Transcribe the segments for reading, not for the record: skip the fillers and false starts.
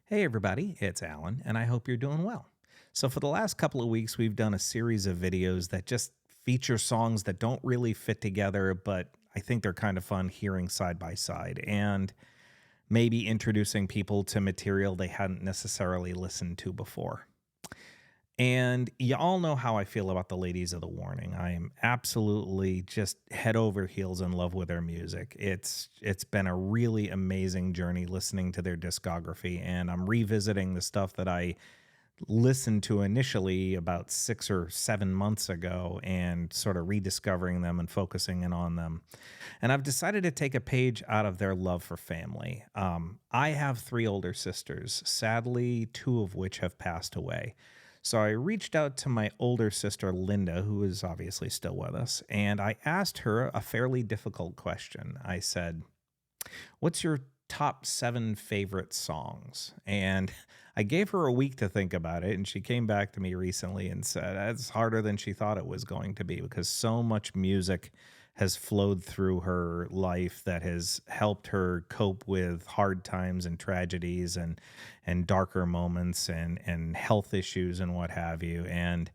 Hey everybody, it's Alan, and I hope you're doing well. So for the last couple of weeks, we've done a series of videos that just feature songs that don't really fit together, but I think they're kind of fun hearing side by side, and maybe introducing people to material they hadn't necessarily listened to before. And you all know how I feel about the ladies of The Warning. I am absolutely just head over heels in love with their music. It's been a really amazing journey listening to their discography, and I'm revisiting the stuff that I listened to initially about 6 or 7 months ago and sort of rediscovering them and focusing in on them. And I've decided to take a page out of their love for family. I have 3 older sisters, sadly 2 of which have passed away. So I reached out to my older sister, Linda, who is obviously still with us, and I asked her a fairly difficult question. I said, "What's your top 7 favorite songs?" And I gave her a week to think about it, and she came back to me recently and said that's harder than she thought it was going to be because so much music has flowed through her life that has helped her cope with hard times and tragedies and darker moments and health issues and what have you, and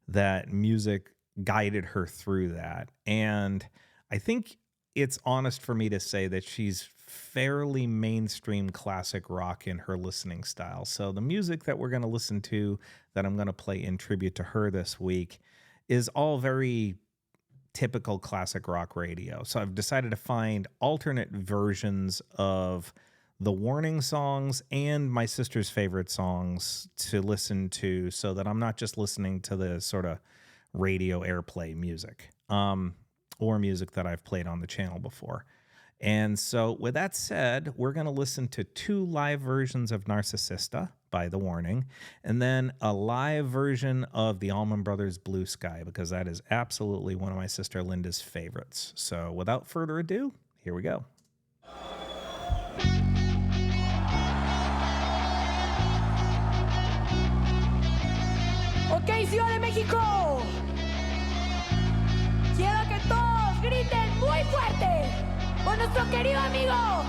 that music guided her through that. And I think it's honest for me to say that she's fairly mainstream classic rock in her listening style. So the music that we're going to listen to, that I'm going to play in tribute to her this week, is all very typical classic rock radio. So I've decided to find alternate versions of the Warning songs and my sister's favorite songs to listen to so that I'm not just listening to the sort of radio airplay music or music that I've played on the channel before. And so with that said, we're going to listen to 2 live versions of Narcisista by The Warning, and then a live version of the Allman Brothers' Bluesky, because that is absolutely one of my sister Linda's favorites. So without further ado, here we go. Ok, Ciudad de México, quiero que todos griten muy fuerte por nuestro querido amigo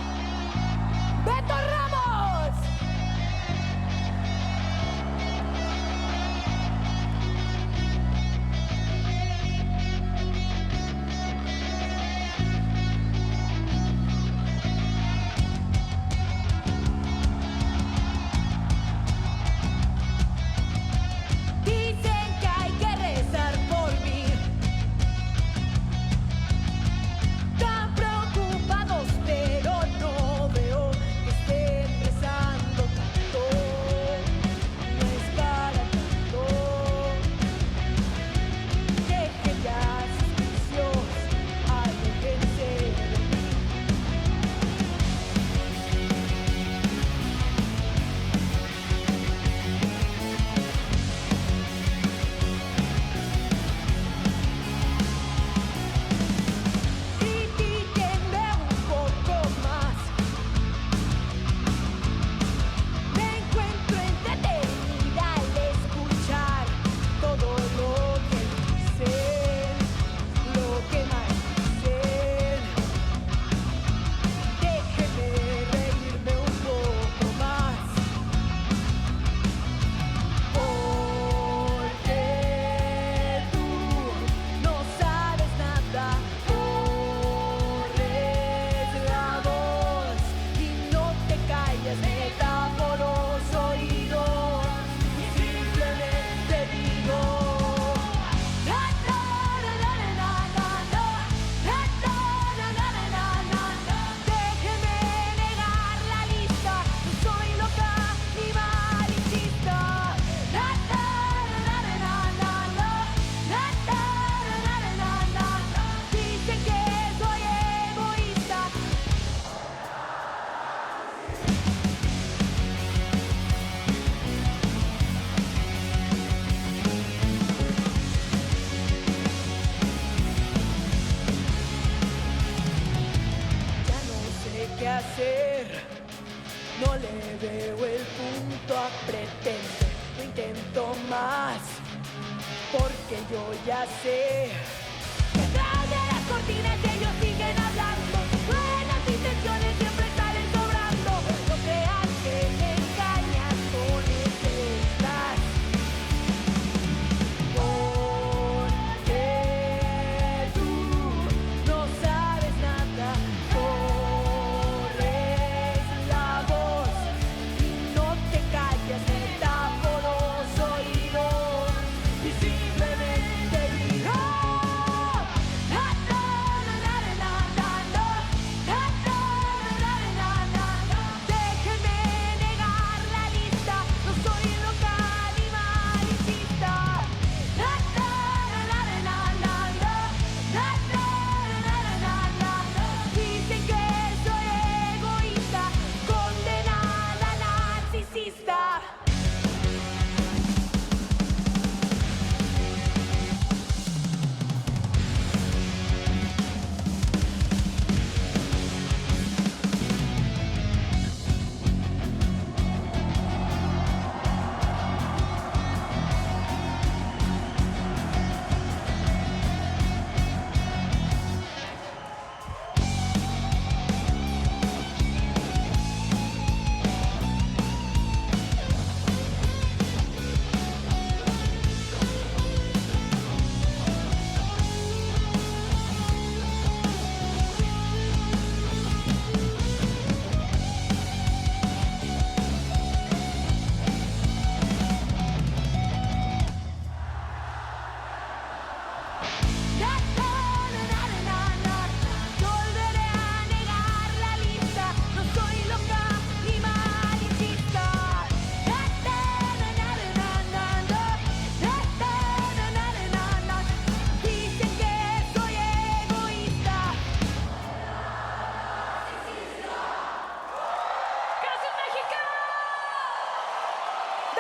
Beto Ramos. Dicen que hay que rezar por mí. Tan preocupados, pero no veo que estén rezando tanto. No es para tanto. Dejen ya sus vicios, aléjense de mí. Critíquenme un poco más. Me encuentro entretenida al escuchar todo lo que dicen, lo que más dicen. Déjenme reírme un poco más. Porque tú no sabes nada, corres la voz y no te callas, metáforos oídos, y simplemente digo na na na na na na na na na na na na na. Déjeme negar la lista, no soy loca ni malinchista. Na na na na na na na na na na na na. Dicen que soy egoísta. Ya no sé qué hacer, no le veo el punto a pretender, no intento más, porque yo ya sé. Detrás de las cortinas ellos siguen hablando, buenas intenciones siempre salen sobrando. No crean que me engañan.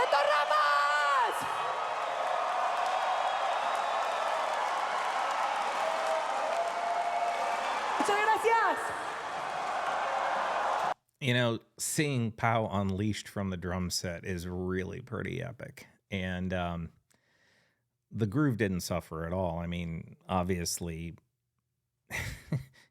Beto Ramos. Muchas gracias. You know, seeing Pow unleashed from the drum set is really pretty epic. And the groove didn't suffer at all. I mean, obviously,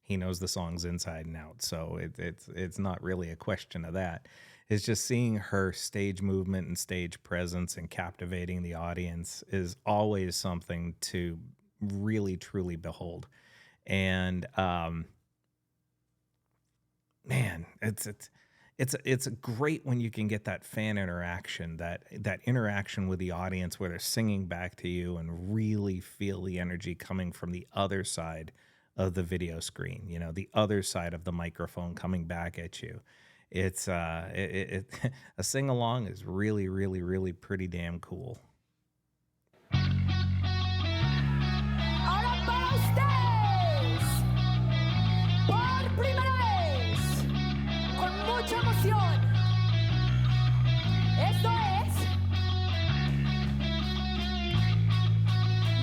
he knows the songs inside and out, so it's not really a question of that. It's just seeing her stage movement and stage presence and captivating the audience is always something to really truly behold. And man, it's great when you can get that fan interaction, that interaction with the audience where they're singing back to you and really feel the energy coming from the other side of the video screen, you know, the other side of the microphone coming back at you. It's a sing along is really, really, really pretty damn cool. Ahora para ustedes, por primera vez, con mucha emoción, esto es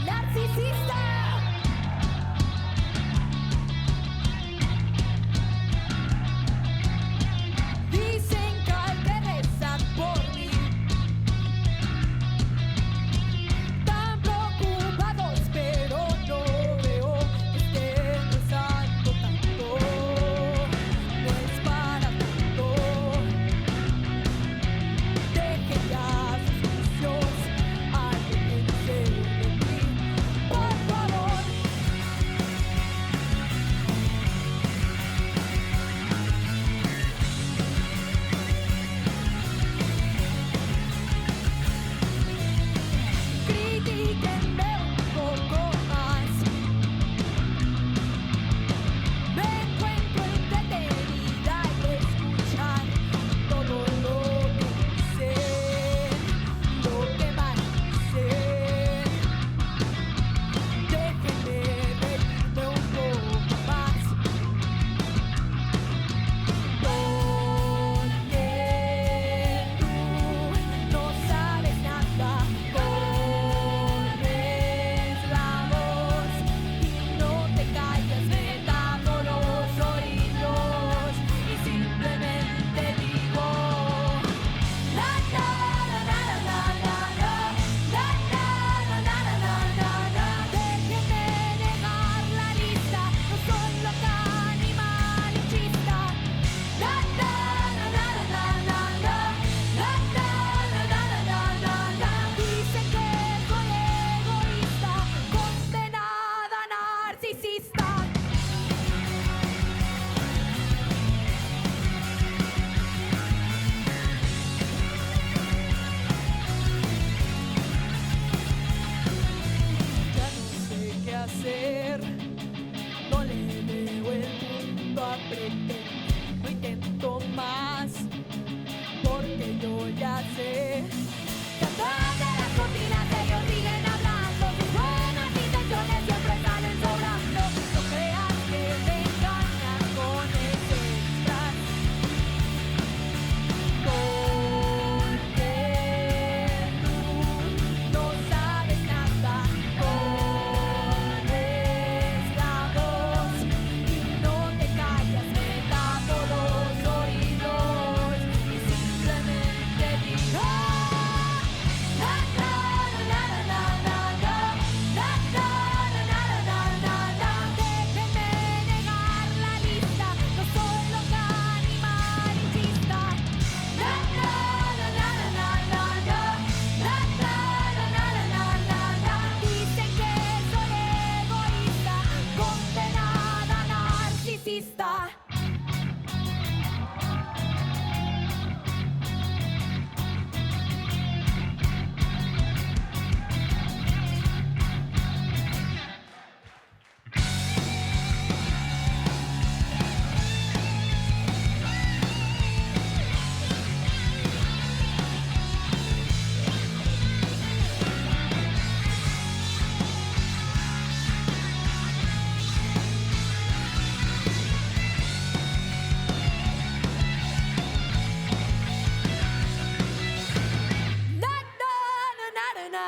Narcisista. Dicen que hay que rezar por mí. Tan preocupados, pero no veo que estén rezando tanto. No es para tanto. Dejen ya sus vicios, aléjense de mí, por favor. Critíquenme un poco más. Me encuentro entretenida al escuchar todo lo que dicen, lo que mal dicen. Déjenme reírme un poco más. Porque tú no sabes nada, pones la voz y no te callas, me tapo los oídos y simplemente digo la la la la la la la la la la la. Déjenme negar la lista, no soy loca ni malinchista. La la la la la la la la la la. Dicen que soy egoísta, condenada narcisista. Ya no sé qué hacer, no le veo el mundo a pretender, no intento más, porque yo ya sé que atrás de las cortinas ellos siguen hablando, sus buenas intenciones siempre salen sobrando. No creas que te engañan con ese disfraz, porque tú no sabes nada, pones la voz y no te callas, me tapo los oídos y simplemente digo la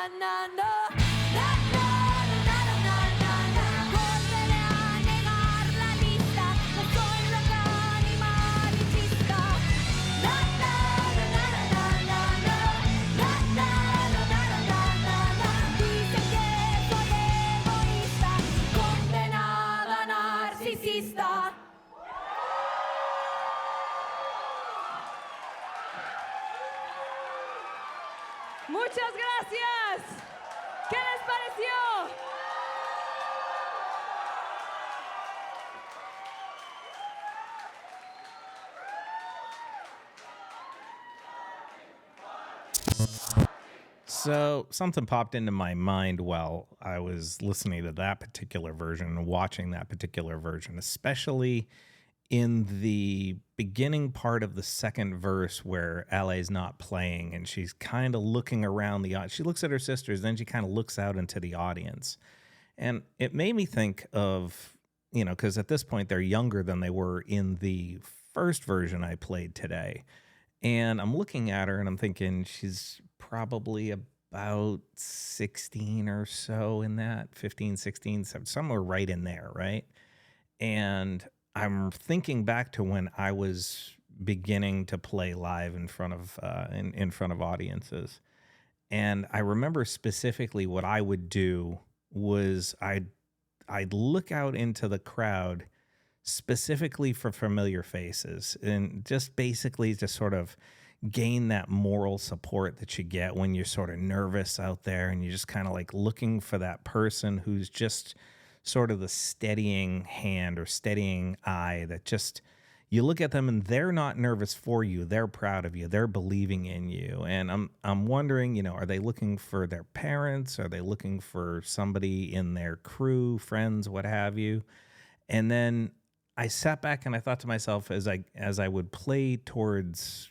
na, na. Na, na, na, na, na, na, na. Correre a negar la lista. No soy rock animalista. Na, na, na, na, na, na, na. Na, na, na, na, na, na, na. Dicen que soy egoísta, condenada narcisista. Muchas gracias. ¿Qué les pareció? So something popped into my mind while I was listening to that particular version and watching that particular version, especially in the beginning part of the second verse where LA's not playing and she's kind of looking around the audience. She looks at her sisters, then she kind of looks out into the audience. And it made me think of, because at this point they're younger than they were in the first version I played today. And I'm looking at her and I'm thinking she's probably about 16 or so in that, 15, 16, somewhere right in there, right? And I'm thinking back to when I was beginning to play live in front of in front of audiences, and I remember specifically what I would do was I'd look out into the crowd specifically for familiar faces and just basically just sort of gain that moral support that you get when you're sort of nervous out there and you're just kind of like looking for that person who's just sort of the steadying hand or steadying eye that just, you look at them and they're not nervous for you. They're proud of you. They're believing in you. And I'm wondering, are they looking for their parents? Are they looking for somebody in their crew, friends, what have you? And then I sat back and I thought to myself as I would play towards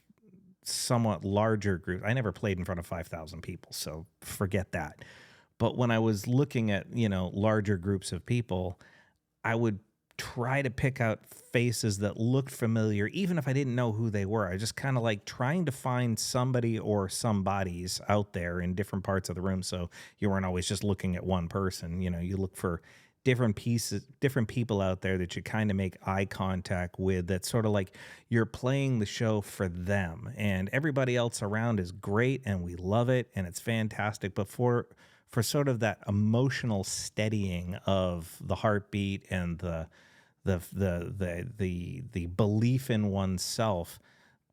somewhat larger groups. I never played in front of 5,000 people, so forget that. But when I was looking at, larger groups of people, I would try to pick out faces that looked familiar, even if I didn't know who they were. I just kind of like trying to find somebody or somebodies out there in different parts of the room. So you weren't always just looking at one person. You look for different people out there that you kind of make eye contact with. That's sort of like you're playing the show for them, and everybody else around is great and we love it and it's fantastic. But for sort of that emotional steadying of the heartbeat and the belief in oneself,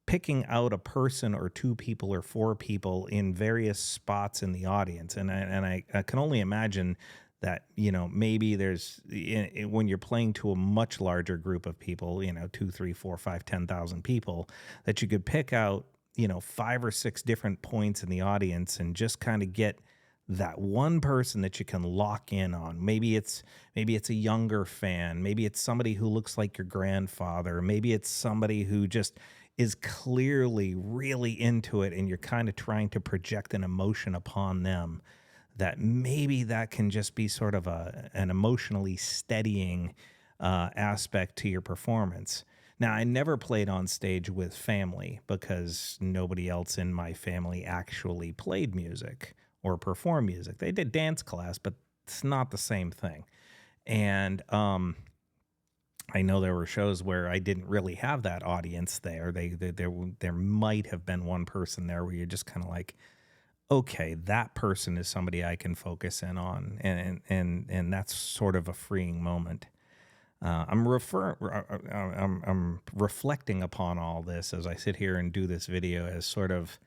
picking out a person or two people or four people in various spots in the audience. And I can only imagine that, maybe there's, when you're playing to a much larger group of people, 2, 3, 4, 5, 10,000 people, that you could pick out, 5 or 6 different points in the audience and just kind of get that one person that you can lock in on. Maybe it's a younger fan. Maybe it's somebody who looks like your grandfather. Maybe it's somebody who just is clearly really into it and you're kind of trying to project an emotion upon them. That maybe that can just be sort of an emotionally steadying aspect to your performance. Now, I never played on stage with family because nobody else in my family actually played music or perform music. They did dance class, but it's not the same thing. And I know there were shows where I didn't really have that audience there. There might have been one person there where you're just kind of like, okay, that person is somebody I can focus in on, and that's sort of a freeing moment. I'm reflecting upon all this as I sit here and do this video as sort of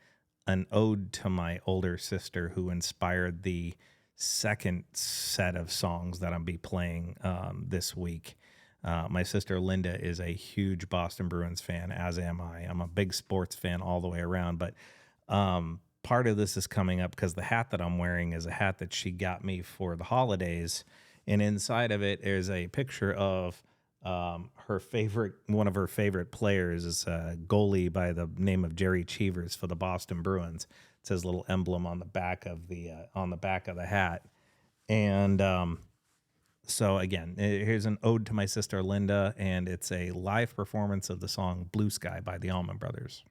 an ode to my older sister who inspired the second set of songs that I'll be playing this week. My sister Linda is a huge Boston Bruins fan, as am I. I'm a big sports fan all the way around, but part of this is coming up because the hat that I'm wearing is a hat that she got me for the holidays, and inside of it is a picture of one of her favorite players is a goalie by the name of Jerry Cheevers for the Boston Bruins. It says little emblem on the back of the hat. And so again, here's an ode to my sister Linda, and it's a live performance of the song Blue Sky by the Allman Brothers.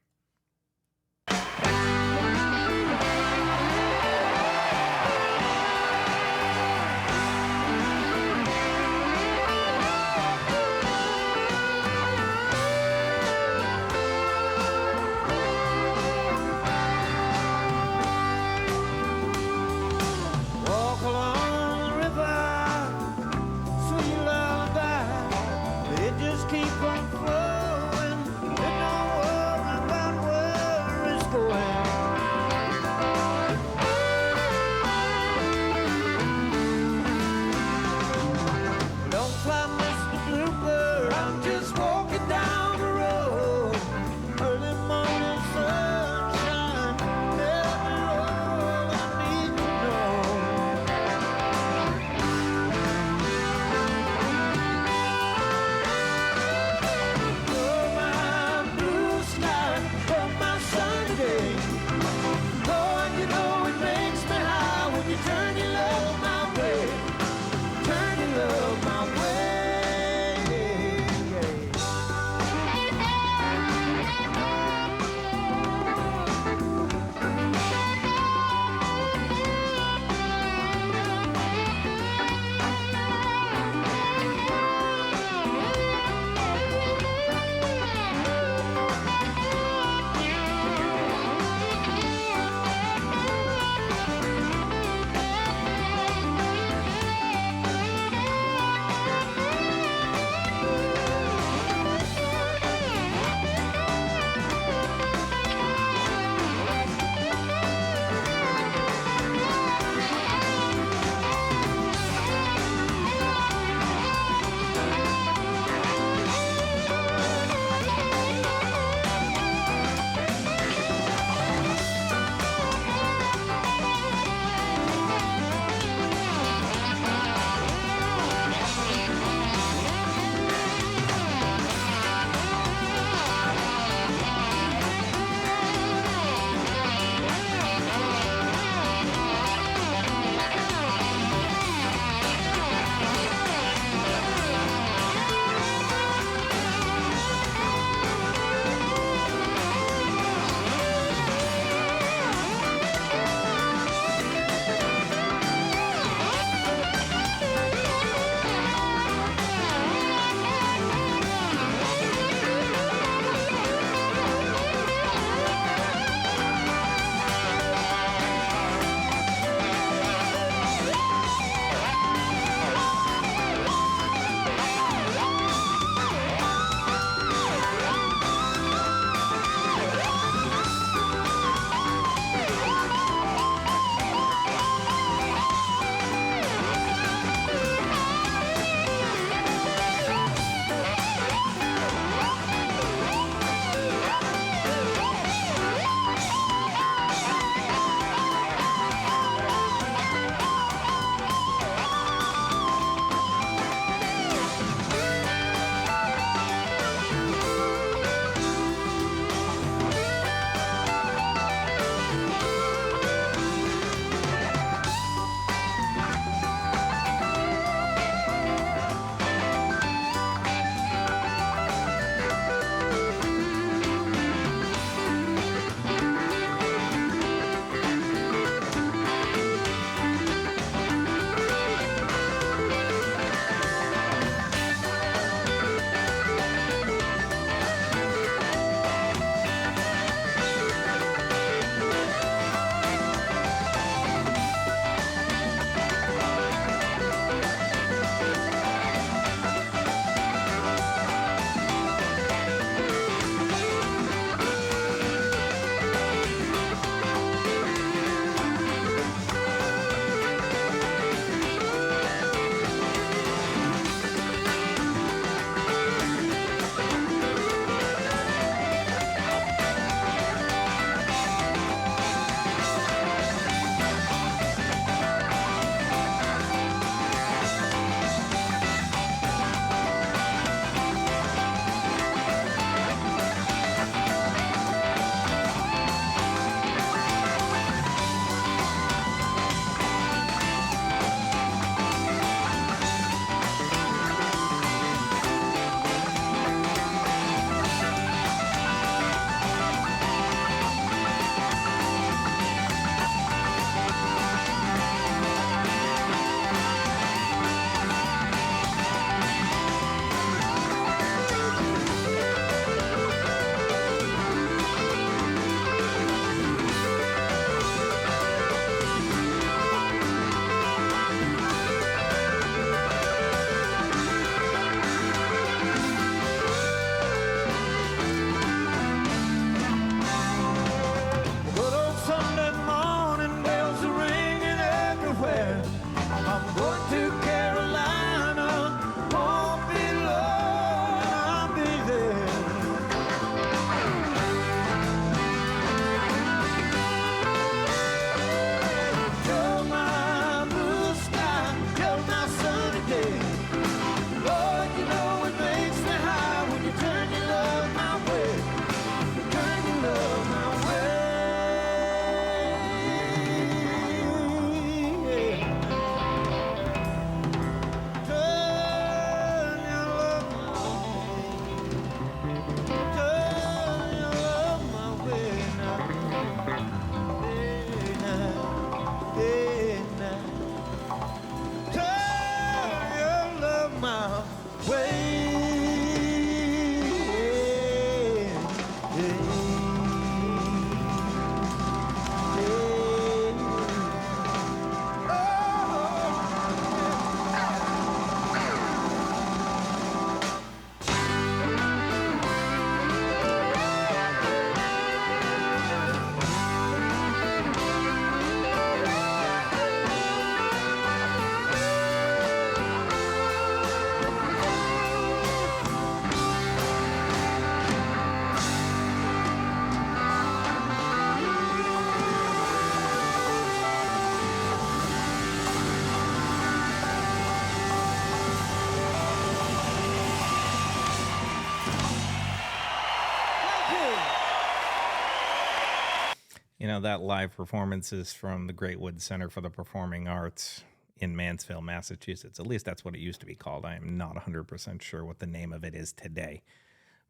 That live performance is from the Great Woods Center for the Performing Arts in Mansfield, Massachusetts. At least that's what it used to be called. I am not 100% sure what the name of it is today.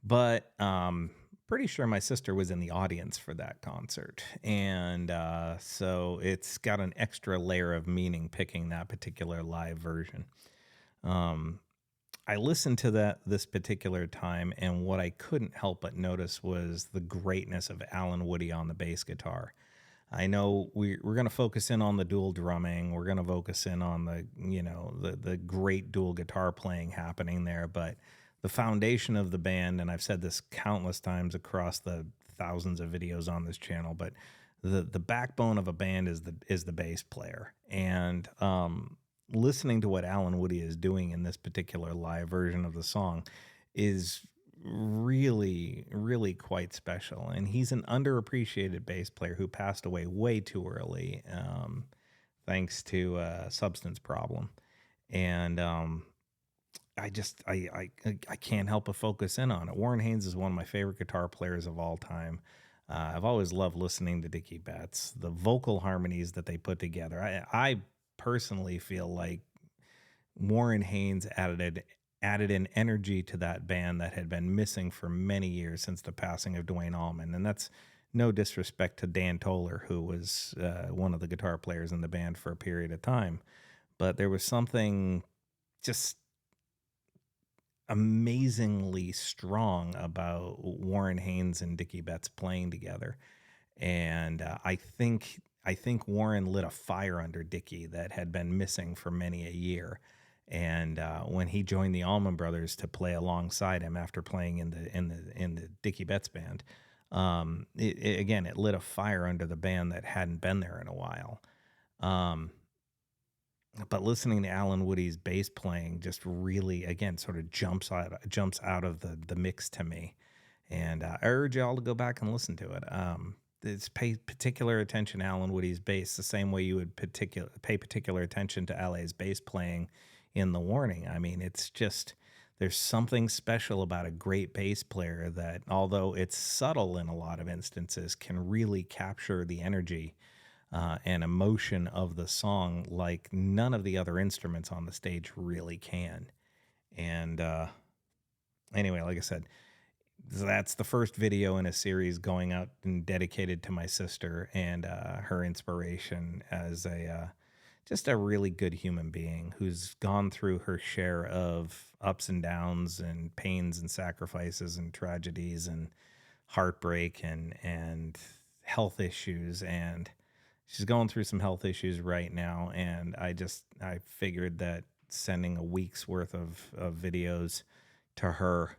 But pretty sure my sister was in the audience for that concert. And so it's got an extra layer of meaning picking that particular live version. I listened to this particular time, and what I couldn't help but notice was the greatness of Alan Woody on the bass guitar. I know we're going to focus in on the dual drumming. We're going to focus in on the great dual guitar playing happening there. But the foundation of the band, and I've said this countless times across the thousands of videos on this channel, but the backbone of a band is the bass player. And listening to what Alan Woody is doing in this particular live version of the song is really, really quite special. And he's an underappreciated bass player who passed away way too early, thanks to a substance problem. And I can't help but focus in on it. Warren Haynes is one of my favorite guitar players of all time. I've always loved listening to Dickie Betts. The vocal harmonies that they put together, I personally feel like Warren Haynes added an energy to that band that had been missing for many years since the passing of Duane Allman. And that's no disrespect to Dan Toller, who was one of the guitar players in the band for a period of time. But there was something just amazingly strong about Warren Haynes and Dickie Betts playing together. And I think Warren lit a fire under Dickie that had been missing for many a year. And when he joined the Allman Brothers to play alongside him after playing in the Dickie Betts band, it lit a fire under the band that hadn't been there in a while. But listening to Alan Woody's bass playing just really, again, sort of jumps out of the mix to me. And I urge y'all to go back and listen to it. It's pay particular attention to Alan Woody's bass the same way you would pay particular attention to LA's bass playing in The Warning. I mean, it's just, there's something special about a great bass player that, although it's subtle in a lot of instances, can really capture the energy and emotion of the song like none of the other instruments on the stage really can. And anyway, like I said, that's the first video in a series going out and dedicated to my sister and her inspiration as just a really good human being who's gone through her share of ups and downs and pains and sacrifices and tragedies and heartbreak and health issues. And she's going through some health issues right now. And I figured that sending a week's worth of videos to her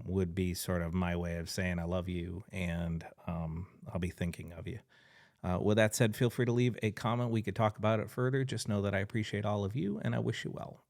would be sort of my way of saying I love you, and I'll be thinking of you. With that said, feel free to leave a comment. We could talk about it further. Just know that I appreciate all of you, and I wish you well.